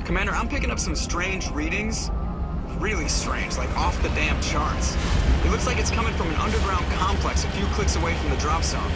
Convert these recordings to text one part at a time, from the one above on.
Commander, I'm picking up some strange readings. Really strange, like off the damn charts. It looks like it's coming from an underground complex a few clicks away from the drop zone.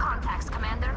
contacts, Commander.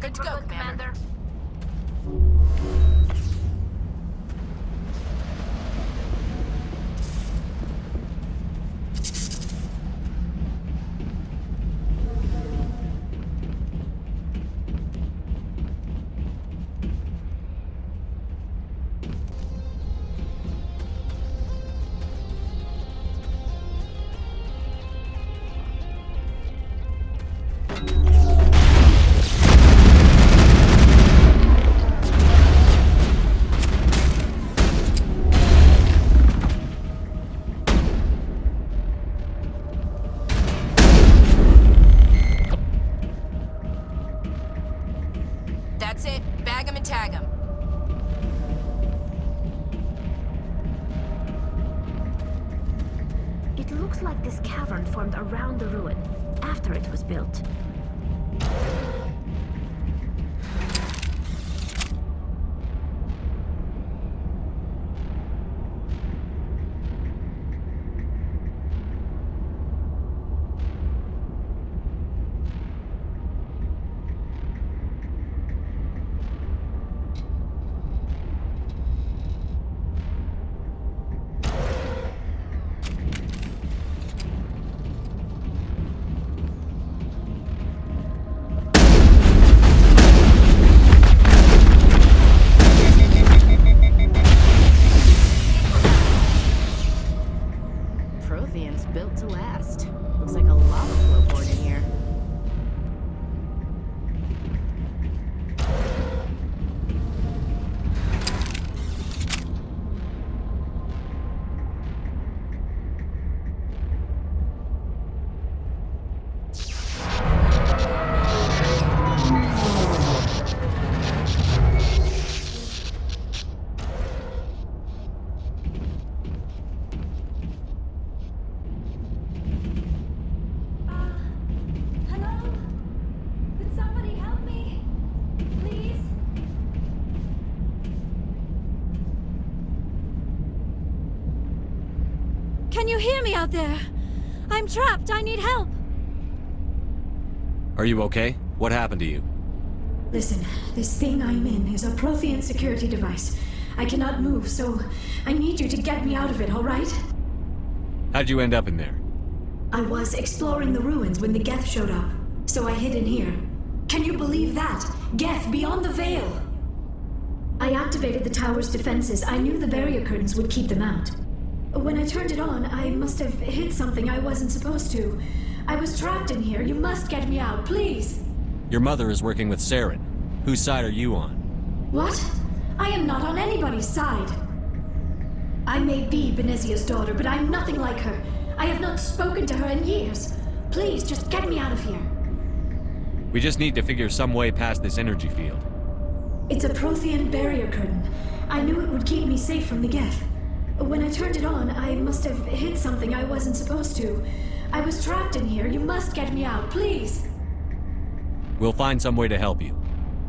Good to go, Commander. That's it. Bag 'em and tag 'em. It looks like this cavern formed around the ruin, after it was built. Built to last. Looks like a lava flow poured in here. Can you hear me out there? I'm trapped. I need help. Are you okay? What happened to you? Listen, this thing I'm in is a Prothean security device. I cannot move, so I need you to get me out of it, all right? How'd you end up in there? I was exploring the ruins when the Geth showed up, so I hid in here. Can you believe that? Geth beyond the veil! I activated the tower's defenses. I knew the barrier curtains would keep them out. When I turned it on, I must have hit something I wasn't supposed to. I was trapped in here. You must get me out, please. Your mother is working with Saren. Whose side are you on? What? I am not on anybody's side. I may be Benezia's daughter, but I'm nothing like her. I have not spoken to her in years. Please, just get me out of here. We just need to figure some way past this energy field. It's a Prothean barrier curtain. I knew it would keep me safe from the Geth. When I turned it on, I must have hit something I wasn't supposed to. I was trapped in here. You must get me out, please. We'll find some way to help you.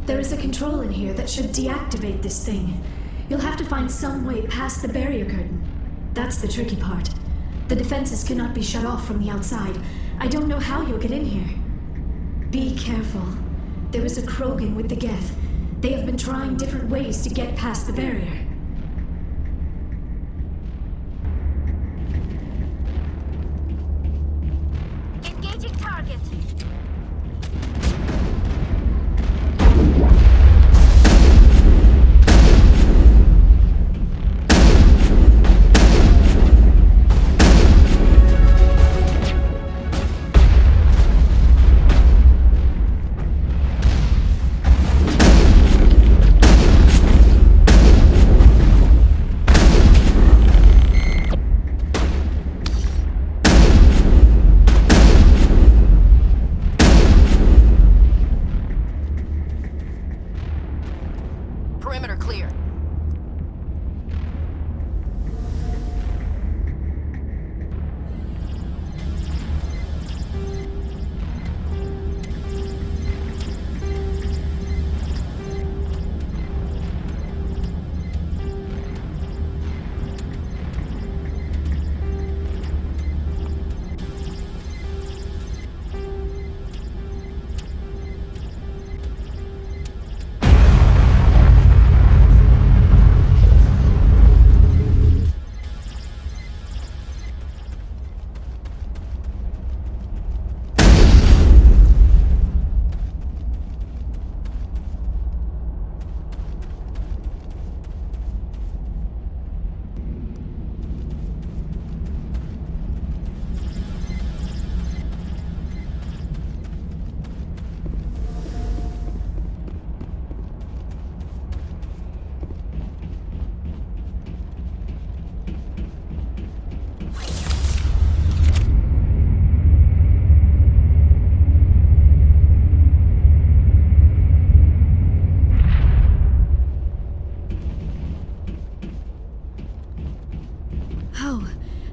There is a control in here that should deactivate this thing. You'll have to find some way past the barrier curtain. That's the tricky part. The defenses cannot be shut off from the outside. I don't know how you'll get in here. Be careful. There is a Krogan with the Geth. They have been trying different ways to get past the barrier. Engaging target. Perimeter clear.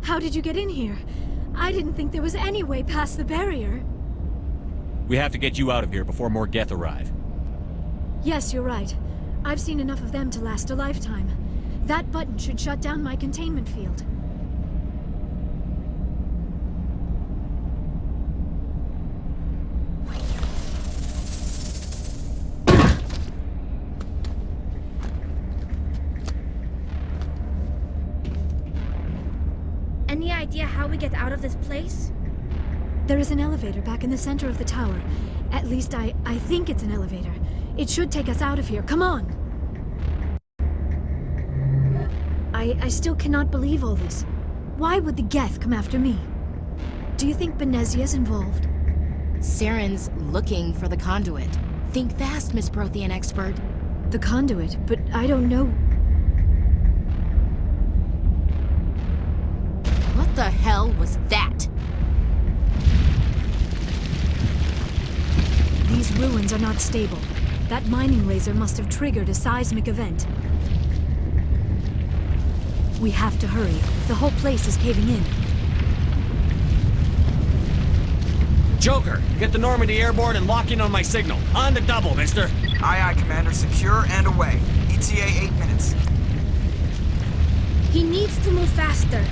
How did you get in here? I didn't think there was any way past the barrier. We have to get you out of here before more Geth arrive. Yes, you're right. I've seen enough of them to last a lifetime. That button should shut down my containment field. Any idea how we get out of this place? There is an elevator back in the center of the tower. At least I think it's an elevator. It should take us out of here. Come on! I still cannot believe all this. Why would the Geth come after me? Do you think Benezia's involved? Saren's looking for the conduit. Think fast, Miss Prothean expert. The conduit, but I don't know. What the hell was that? These ruins are not stable. That mining laser must have triggered a seismic event. We have to hurry. The whole place is caving in. Joker, get the Normandy airborne and lock in on my signal. On the double, mister. Aye, aye, Commander. Secure and away. ETA 8 minutes. He needs to move faster.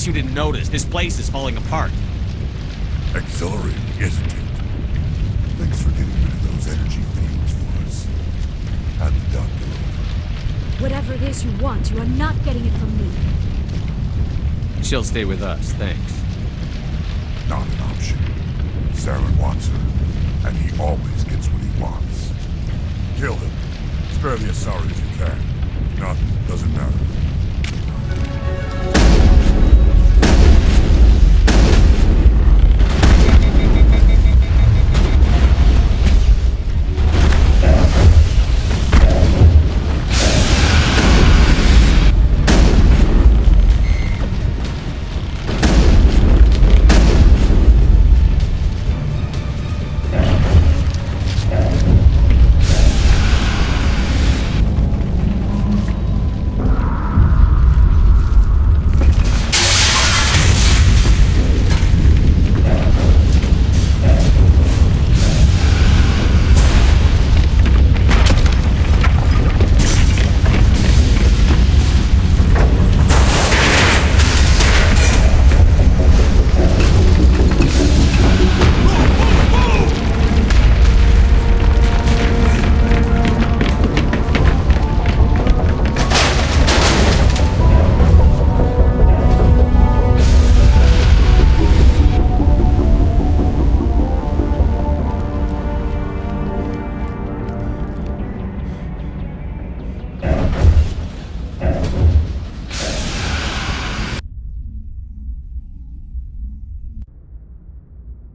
case you didn't notice, this place is falling apart. Exhilarating, isn't it? Thanks for getting rid of those energy fields for us. Hand the doctor over. Whatever it is you want, you are not getting it from me. She'll stay with us, thanks. Not an option. Saren wants her, and he always gets what he wants. Kill him. Spare the Asari if you can. If not, doesn't matter.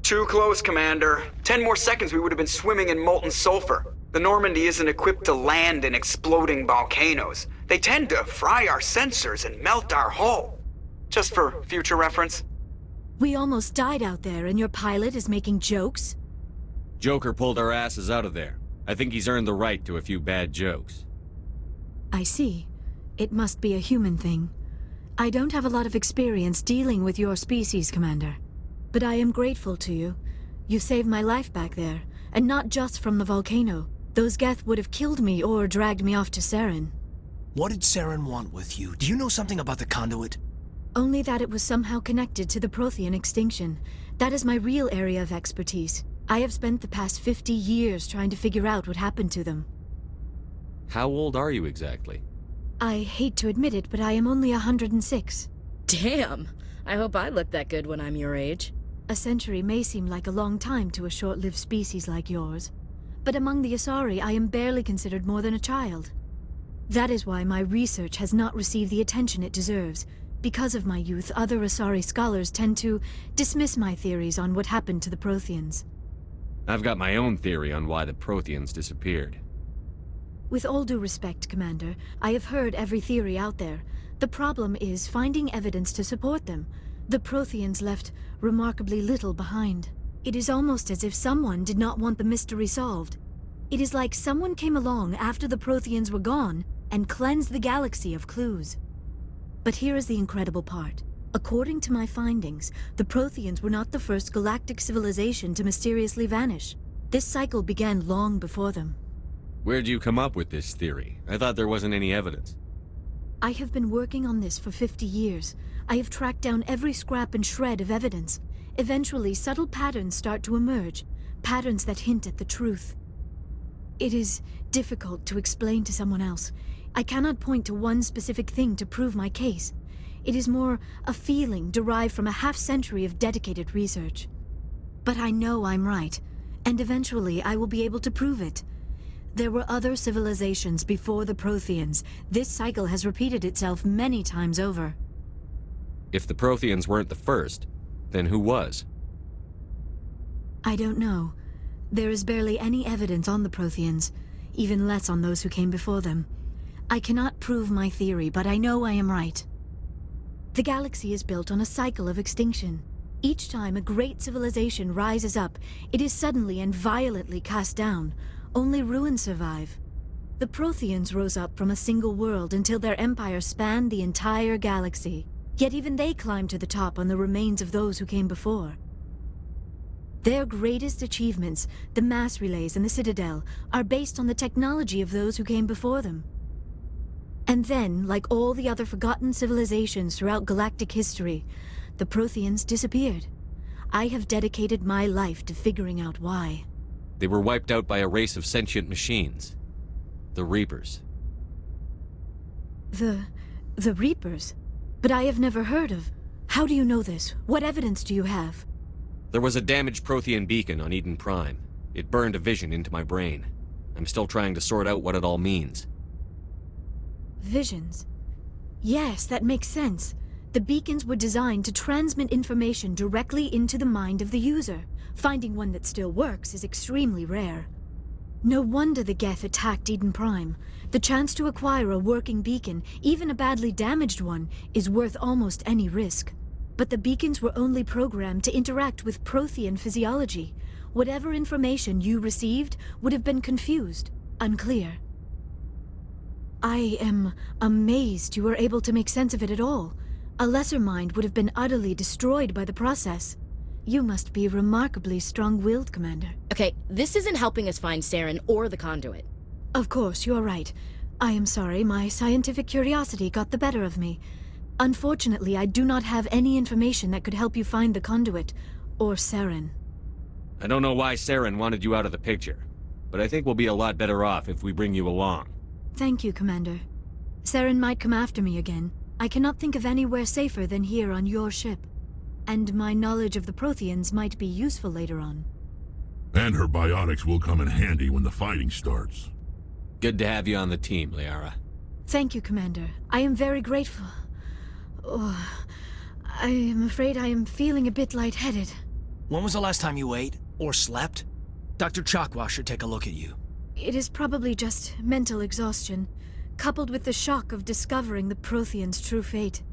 Too close, Commander. 10 more seconds we would have been swimming in molten sulfur. The Normandy isn't equipped to land in exploding volcanoes. They tend to fry our sensors and melt our hull. Just for future reference. We almost died out there, and your pilot is making jokes? Joker pulled our asses out of there. I think he's earned the right to a few bad jokes. I see. It must be a human thing. I don't have a lot of experience dealing with your species, Commander. But I am grateful to you. You saved my life back there, and not just from the volcano. Those Geth would have killed me or dragged me off to Saren. What did Saren want with you? Do you know something about the conduit? Only that it was somehow connected to the Prothean extinction. That is my real area of expertise. I have spent the past 50 years trying to figure out what happened to them. How old are you exactly? I hate to admit it, but I am only 106. Damn! I hope I look that good when I'm your age. A century may seem like a long time to a short-lived species like yours, but among the Asari I am barely considered more than a child. That is why my research has not received the attention it deserves. Because of my youth, other Asari scholars tend to dismiss my theories on what happened to the Protheans. I've got my own theory on why the Protheans disappeared. With all due respect, Commander, I have heard every theory out there. The problem is finding evidence to support them. The Protheans left remarkably little behind. It is almost as if someone did not want the mystery solved. It is like someone came along after the Protheans were gone and cleansed the galaxy of clues. But here is the incredible part. According to my findings, the Protheans were not the first galactic civilization to mysteriously vanish. This cycle began long before them. Where'd you come up with this theory? I thought there wasn't any evidence. I have been working on this for 50 years. I have tracked down every scrap and shred of evidence. Eventually, subtle patterns start to emerge, patterns that hint at the truth. It is difficult to explain to someone else. I cannot point to one specific thing to prove my case. It is more a feeling derived from a half-century of dedicated research. But I know I'm right, and eventually I will be able to prove it. There were other civilizations before the Protheans. This cycle has repeated itself many times over. If the Protheans weren't the first, then who was? I don't know. There is barely any evidence on the Protheans, even less on those who came before them. I cannot prove my theory, but I know I am right. The galaxy is built on a cycle of extinction. Each time a great civilization rises up, it is suddenly and violently cast down. Only ruins survive. The Protheans rose up from a single world until their empire spanned the entire galaxy. Yet even they climbed to the top on the remains of those who came before. Their greatest achievements, the mass relays and the Citadel, are based on the technology of those who came before them. And then, like all the other forgotten civilizations throughout galactic history, the Protheans disappeared. I have dedicated my life to figuring out why. They were wiped out by a race of sentient machines. The Reapers. The Reapers? But I have never heard of. How do you know this? What evidence do you have? There was a damaged Prothean beacon on Eden Prime. It burned a vision into my brain. I'm still trying to sort out what it all means. Visions? Yes, that makes sense. The beacons were designed to transmit information directly into the mind of the user. Finding one that still works is extremely rare. No wonder the Geth attacked Eden Prime. The chance to acquire a working beacon, even a badly damaged one, is worth almost any risk. But the beacons were only programmed to interact with Prothean physiology. Whatever information you received would have been confused, unclear. I am amazed you were able to make sense of it at all. A lesser mind would have been utterly destroyed by the process. You must be remarkably strong-willed, Commander. Okay, this isn't helping us find Saren or the conduit. Of course, you're right. I am sorry, my scientific curiosity got the better of me. Unfortunately, I do not have any information that could help you find the conduit, or Saren. I don't know why Saren wanted you out of the picture, but I think we'll be a lot better off if we bring you along. Thank you, Commander. Saren might come after me again. I cannot think of anywhere safer than here on your ship. And my knowledge of the Protheans might be useful later on. And her biotics will come in handy when the fighting starts. Good to have you on the team, Liara. Thank you, Commander. I am very grateful. Oh, I am afraid I am feeling a bit lightheaded. When was the last time you ate? Or slept? Dr. Chakwa should take a look at you. It is probably just mental exhaustion, coupled with the shock of discovering the Protheans' true fate.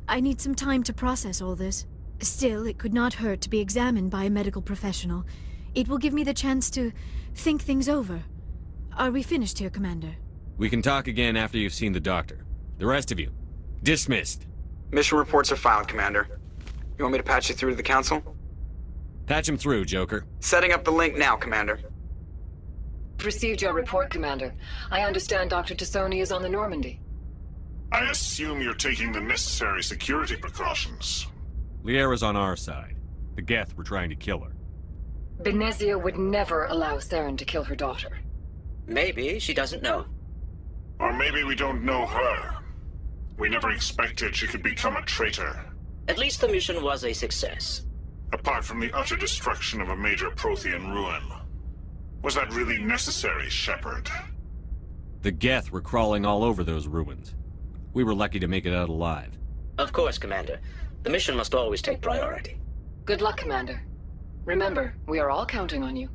I need some time to process all this. Still, it could not hurt to be examined by a medical professional. It will give me the chance to think things over. Are we finished here, Commander? We can talk again after you've seen the doctor. The rest of you, dismissed. Mission reports are filed, Commander. You want me to patch you through to the Council? Patch him through, Joker. Setting up the link now, Commander. Received your report, Commander. I understand Dr. Tassoni is on the Normandy. I assume you're taking the necessary security precautions. Liara's on our side. The Geth were trying to kill her. Benezia would never allow Saren to kill her daughter. Maybe she doesn't know. Or maybe we don't know her. We never expected she could become a traitor. At least the mission was a success. Apart from the utter destruction of a major Prothean ruin. Was that really necessary, Shepard? The Geth were crawling all over those ruins. We were lucky to make it out alive. Of course, Commander. The mission must always take priority. Good luck, Commander. Remember, we are all counting on you.